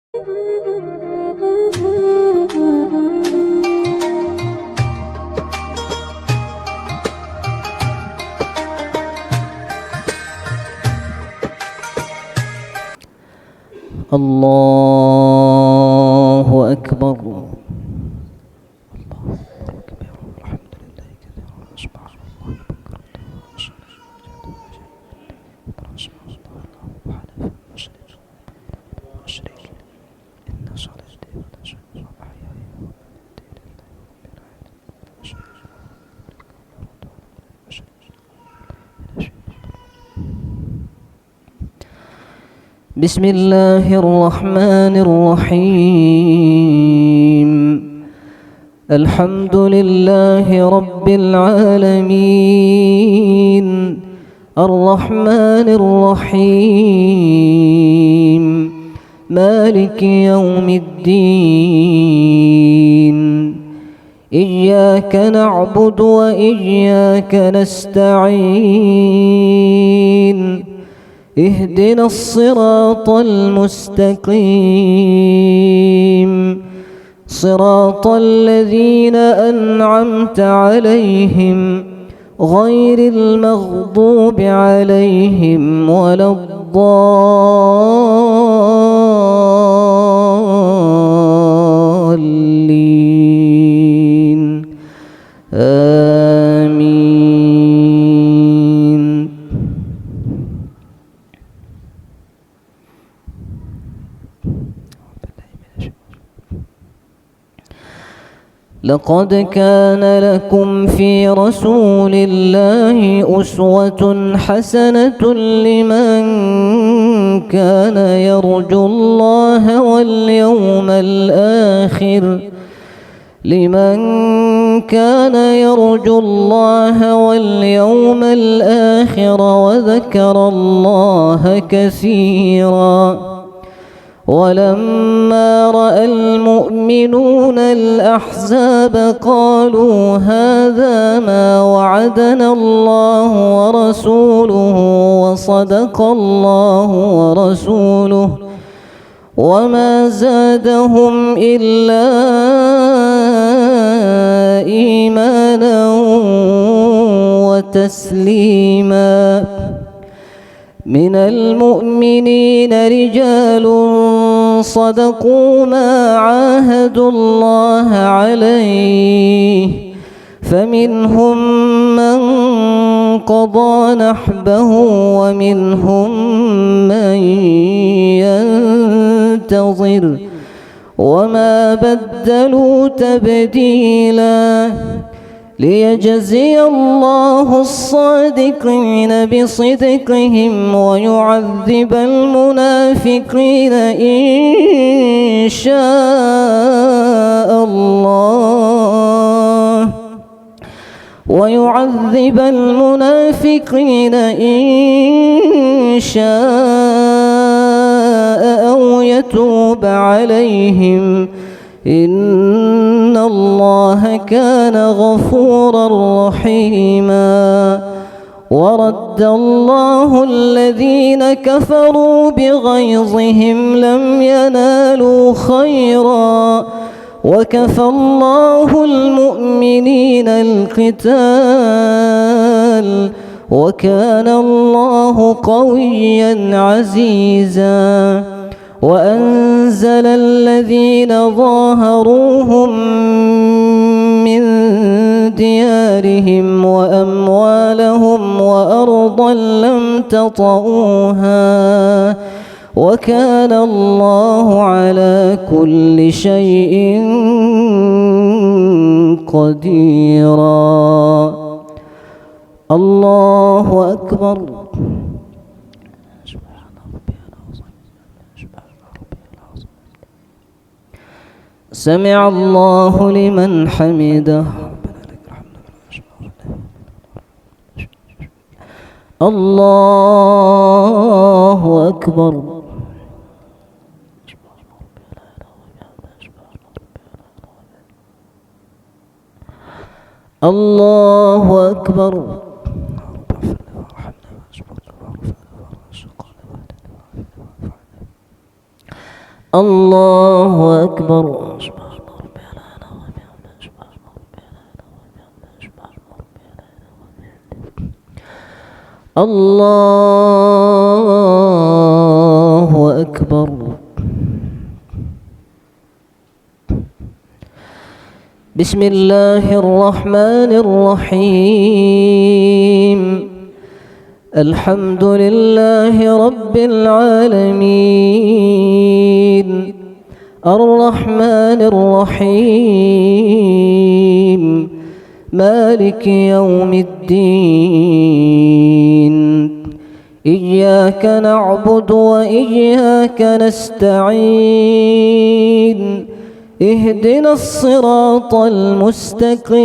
الله أكبر. بسم الله الرحمن الرحيم. الحمد لله رب العالمين الرحمن الرحيم مالك يوم الدين. إياك نعبد وإياك نستعين. اهدنا الصراط المستقيم صراط الذين أنعمت عليهم غير المغضوب عليهم ولا الضالين. آمين. لقد كان لكم في رسول الله أسوة حسنة لمن كان يرجو الله واليوم الآخر وذكر الله كثيرا. ولما رأى المؤمنون الأحزاب قالوا هذا ما وعدنا الله ورسوله وصدق الله ورسوله وما زادهم إلا إيمانا وتسليما. من المؤمنين رجال صدقوا ما عاهدوا الله عليه فمنهم من قضى نحبه ومنهم من ينتظر وما بدلوا تبديلا. ليجزي الله الصادقين بصدقهم ويعذب المنافقين إن شاء أو يتوب عليهم إن الله كان غفورا رحيما. ورد الله الذين كفروا بغيظهم لم ينالوا خيرا وكفى الله المؤمنين القتال وكان الله قويا عزيزا. وأنزل الذين ظاهروهم من ديارهم وأموالهم وأرضا لم تطئوها وكان الله على كل شيء قديرا. الله أكبر. سمع الله لمن حمده. الله أكبر. الله أكبر. الله أكبر. الله أكبر. بسم الله الرحمن الرحيم. الحمد لله رب العالمين الرحمن الرحيم مالك يوم الدين. إياك نعبد وإياك نستعين. اهدنا الصراط المستقيم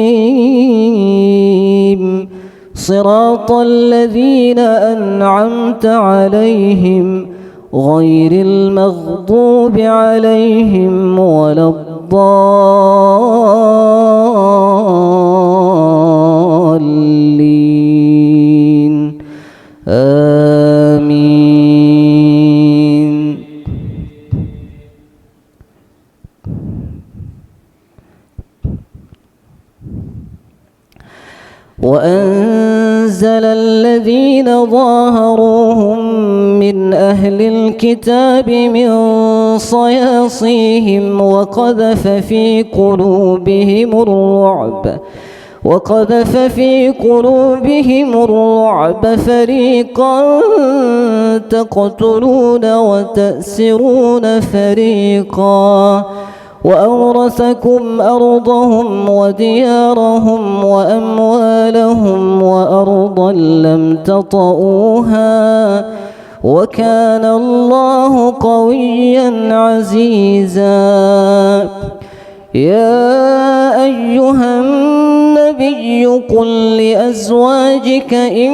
صراط الذين أنعمت عليهم غير المغضوب عليهم ولا الضالين. آمين. وأنزل الذين ظاهروهم من أهل الكتاب من صياصيهم وقذف في قلوبهم الرعب فريقا تقتلون وتأسرون فريقا. وأورثكم أرضهم وديارهم وأموالهم وأرضا لم تطئوها وكان الله قويا عزيزا. يا أيها النبي قل لأزواجك إن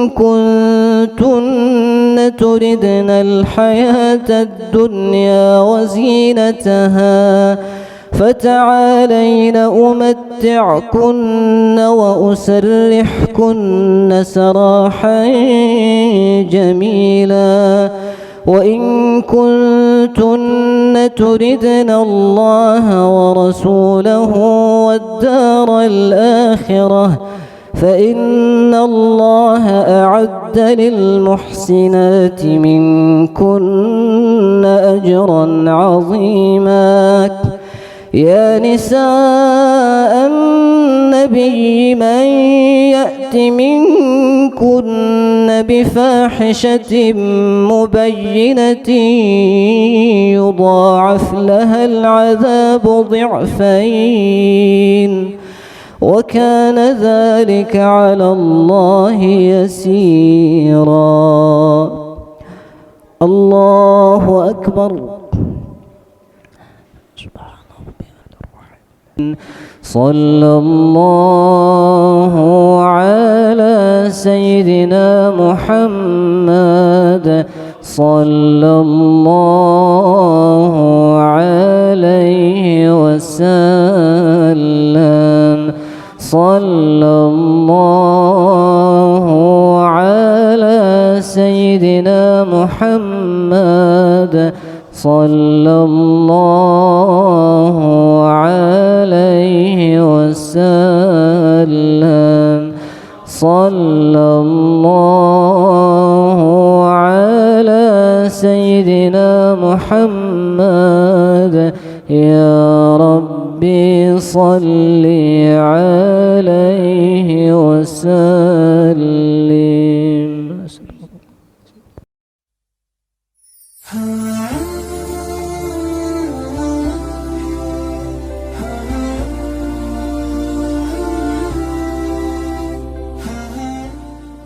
كنتن تردن الحياة الدنيا وزينتها فتعالين أمتعكن وأسرحكن سراحا جميلا. وإن كنتن تردن الله ورسوله والدار الآخرة فإن الله أعد للمحسنات منكن أجرا عظيما. يا نساء النبي من يأت منكن بفاحشة مبينة يضاعف لها العذاب ضعفين وكان ذلك على الله يسيرا. الله أكبر. صلى الله على سيدنا محمد صلى الله عليه وسلم. صلى الله على سيدنا محمد صلى الله عليه وسلم. صلى الله على سيدنا محمد. يا ربي صل عليه وسلم.